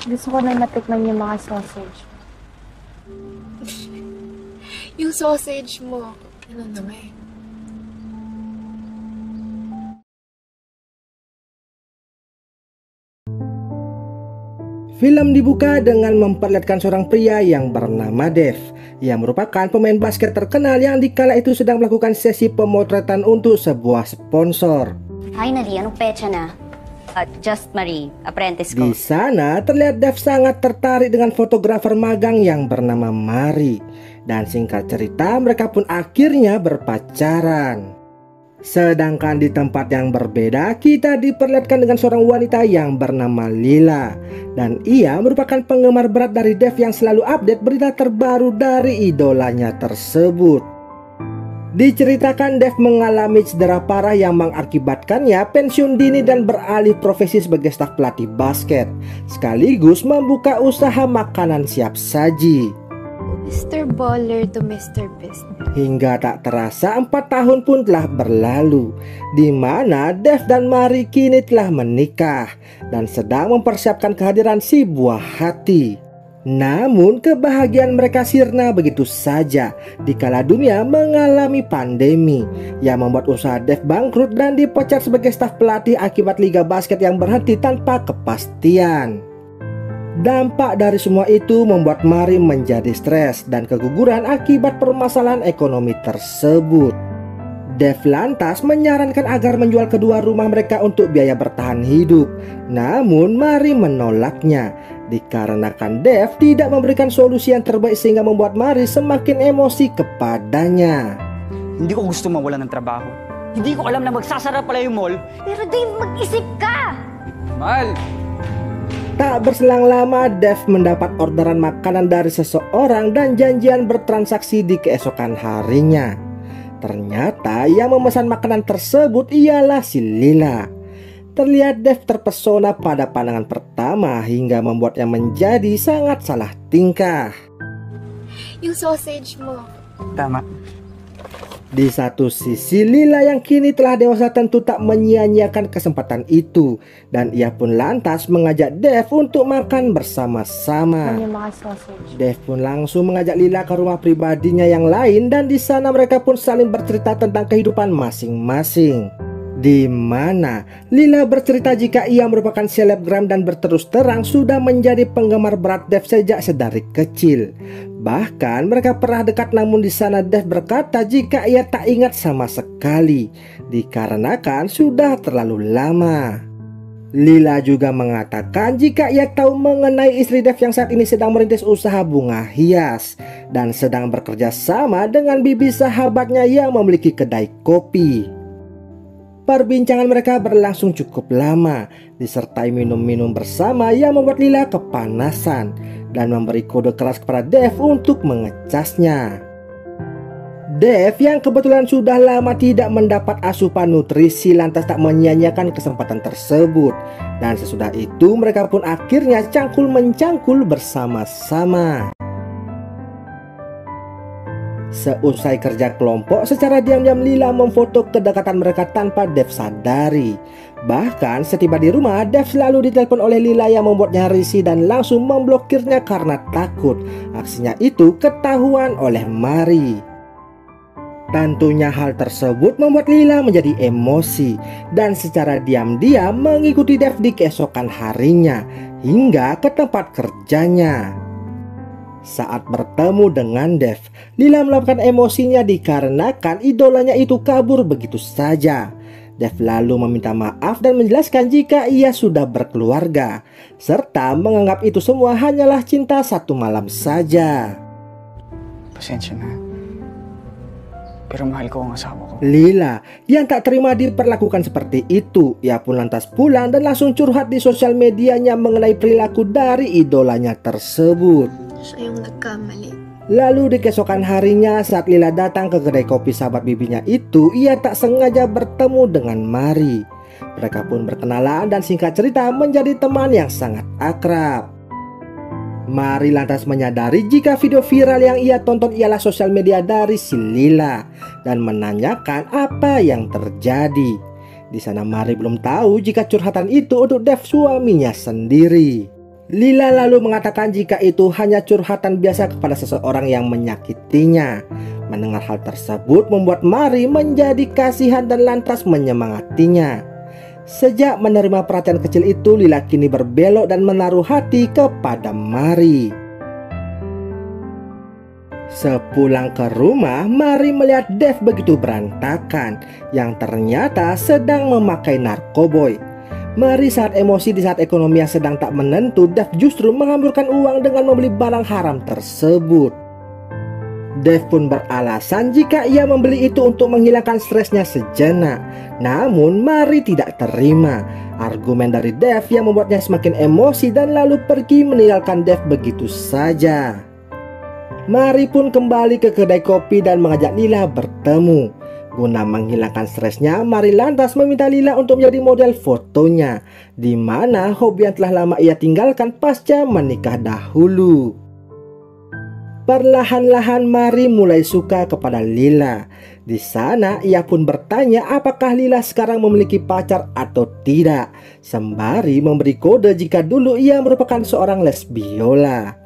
Gusto ko na matikman yung mga sausage. Yung sausage mo, ano naman? Film dibuka dengan memperlihatkan seorang pria yang bernama Dev, yang merupakan pemain basket terkenal yang dikala itu sedang melakukan sesi pemotretan untuk sebuah sponsor. Finally, anong petsa na? Just Marie, apprentice ko. Di sana terlihat Dev sangat tertarik dengan fotografer magang yang bernama Marie. Dan singkat cerita mereka pun akhirnya berpacaran. Sedangkan di tempat yang berbeda kita diperlihatkan dengan seorang wanita yang bernama Lila. Dan ia merupakan penggemar berat dari Dev yang selalu update berita terbaru dari idolanya tersebut. Diceritakan Dev mengalami cedera parah yang mengakibatkannya pensiun dini dan beralih profesi sebagai staf pelatih basket, sekaligus membuka usaha makanan siap saji. Mr. Baller to Mr. Beast. Hingga tak terasa 4 tahun pun telah berlalu, di mana Dev dan Marie kini telah menikah dan sedang mempersiapkan kehadiran si buah hati. Namun kebahagiaan mereka sirna begitu saja dikala dunia mengalami pandemi yang membuat usaha Dev bangkrut dan dipecat sebagai staf pelatih akibat liga basket yang berhenti tanpa kepastian. Dampak dari semua itu membuat Marie menjadi stres dan keguguran akibat permasalahan ekonomi tersebut. Dev lantas menyarankan agar menjual kedua rumah mereka untuk biaya bertahan hidup. Namun Marie menolaknya dikarenakan Dev tidak memberikan solusi yang terbaik sehingga membuat Marie semakin emosi kepadanya. Hindi ko gusto mawala ng trabaho. Hindi ko alam na magsasara pala yung mall. Pero Dave, mag-isip ka! Mal! Tak berselang lama Dev mendapat orderan makanan dari seseorang dan janjian bertransaksi di keesokan harinya. Ternyata yang memesan makanan tersebut ialah si Lila. Terlihat Dev terpesona pada pandangan pertama hingga membuatnya menjadi sangat salah tingkah. Yung sausage mo. Tama. Di satu sisi Lila yang kini telah dewasa tentu tak menyia-nyiakan kesempatan itu, dan ia pun lantas mengajak Dev untuk makan bersama-sama. Yung mga sausage. Dev pun langsung mengajak Lila ke rumah pribadinya yang lain dan di sana mereka pun saling bercerita tentang kehidupan masing-masing. Di mana Lila bercerita jika ia merupakan selebgram dan berterus terang sudah menjadi penggemar berat Dev sejak sedari kecil. Bahkan mereka pernah dekat, namun di sana Dev berkata jika ia tak ingat sama sekali dikarenakan sudah terlalu lama. Lila juga mengatakan jika ia tahu mengenai istri Dev yang saat ini sedang merintis usaha bunga hias dan sedang bekerja sama dengan bibi sahabatnya yang memiliki kedai kopi. Perbincangan mereka berlangsung cukup lama, disertai minum-minum bersama yang membuat Lila kepanasan dan memberi kode keras kepada Dev untuk mengecasnya. Dev yang kebetulan sudah lama tidak mendapat asupan nutrisi lantas tak menyia-nyiakan kesempatan tersebut, dan sesudah itu mereka pun akhirnya cangkul-mencangkul bersama-sama. Seusai kerja kelompok, secara diam-diam Lila memfoto kedekatan mereka tanpa Dev sadari. Bahkan setiba di rumah, Dev selalu ditelepon oleh Lila yang membuatnya risih dan langsung memblokirnya karena takut aksinya itu ketahuan oleh Marie. Tentunya hal tersebut membuat Lila menjadi emosi dan secara diam-diam mengikuti Dev di keesokan harinya hingga ke tempat kerjanya. Saat bertemu dengan Dev, Lila meluapkan emosinya dikarenakan idolanya itu kabur begitu saja. Dev lalu meminta maaf dan menjelaskan jika ia sudah berkeluarga, serta menganggap itu semua hanyalah cinta satu malam saja. Pasensya na. Pero mahal ko ang asawa ko. Lila yang tak terima diperlakukan seperti itu, ia pun lantas pulang dan langsung curhat di sosial medianya mengenai perilaku dari idolanya tersebut. Siya yung nagkamali. Lalu di keesokan harinya saat Lila datang ke kedai kopi sahabat bibinya itu, ia tak sengaja bertemu dengan Marie. Mereka pun berkenalan dan singkat cerita menjadi teman yang sangat akrab. Marie lantas menyadari jika video viral yang ia tonton ialah sosial media dari si Lila dan menanyakan apa yang terjadi. Di sana Marie belum tahu jika curhatan itu untuk Dev suaminya sendiri. Lila lalu mengatakan jika itu hanya curhatan biasa kepada seseorang yang menyakitinya. Mendengar hal tersebut membuat Mari menjadi kasihan dan lantas menyemangatinya. Sejak menerima perhatian kecil itu, Lila kini berbelok dan menaruh hati kepada Mari. Sepulang ke rumah, Mari melihat Dev begitu berantakan yang ternyata sedang memakai narkoboy. Mari saat emosi di saat ekonomi yang sedang tak menentu, Dev justru menghamburkan uang dengan membeli barang haram tersebut. Dev pun beralasan jika ia membeli itu untuk menghilangkan stresnya sejenak. Namun Mari tidak terima. Argumen dari Dev yang membuatnya semakin emosi dan lalu pergi meninggalkan Dev begitu saja. Mari pun kembali ke kedai kopi dan mengajak Lila bertemu. Guna menghilangkan stresnya, Mari lantas meminta Lila untuk menjadi model fotonya, di mana hobi yang telah lama ia tinggalkan pasca menikah dahulu. Perlahan-lahan Mari mulai suka kepada Lila. Di sana ia pun bertanya apakah Lila sekarang memiliki pacar atau tidak, sembari memberi kode jika dulu ia merupakan seorang lesbiola.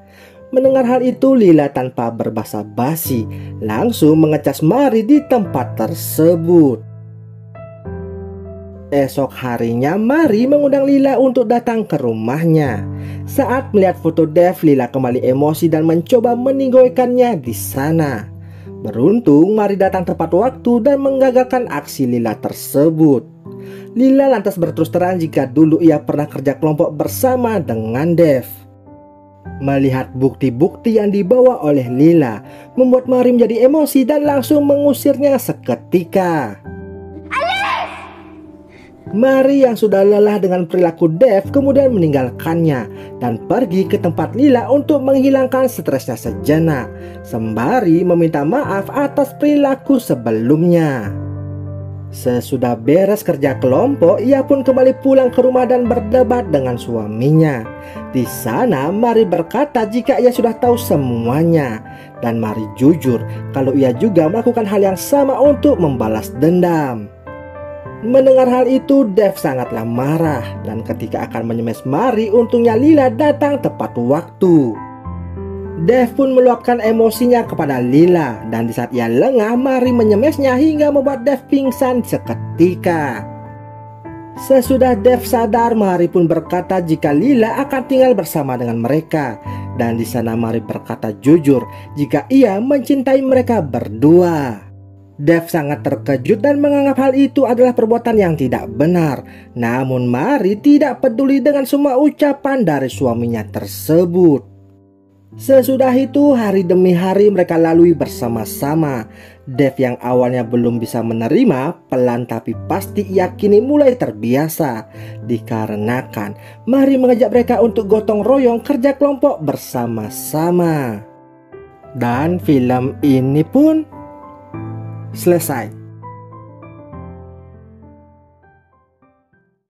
Mendengar hal itu, Lila tanpa berbasa-basi langsung mengecas Mari di tempat tersebut. Esok harinya Mari mengundang Lila untuk datang ke rumahnya. Saat melihat foto Dev, Lila kembali emosi dan mencoba meninggalkannya di sana. Beruntung Mari datang tepat waktu dan menggagalkan aksi Lila tersebut. Lila lantas berterus terang jika dulu ia pernah kerja kelompok bersama dengan Dev. Melihat bukti-bukti yang dibawa oleh Lila membuat Mari menjadi emosi dan langsung mengusirnya seketika. Mari yang sudah lelah dengan perilaku Dev kemudian meninggalkannya dan pergi ke tempat Lila untuk menghilangkan stresnya sejenak, sembari meminta maaf atas perilaku sebelumnya. Sesudah beres kerja kelompok, ia pun kembali pulang ke rumah dan berdebat dengan suaminya. Di sana Mari berkata jika ia sudah tahu semuanya, dan Mari jujur kalau ia juga melakukan hal yang sama untuk membalas dendam. Mendengar hal itu, Dev sangatlah marah, dan ketika akan menyemes Mari, untungnya Lila datang tepat waktu. Dev pun meluapkan emosinya kepada Lila, dan di saat ia lengah, Mari menyemesnya hingga membuat Dev pingsan seketika. Sesudah Dev sadar, Mari pun berkata jika Lila akan tinggal bersama dengan mereka, dan di sana Mari berkata jujur jika ia mencintai mereka berdua. Dev sangat terkejut dan menganggap hal itu adalah perbuatan yang tidak benar. Namun Mari tidak peduli dengan semua ucapan dari suaminya tersebut. Sesudah itu hari demi hari mereka lalui bersama-sama. Dev yang awalnya belum bisa menerima, pelan tapi pasti ia kini mulai terbiasa. Dikarenakan Mari mengajak mereka untuk gotong royong kerja kelompok bersama-sama. Dan film ini pun selesai.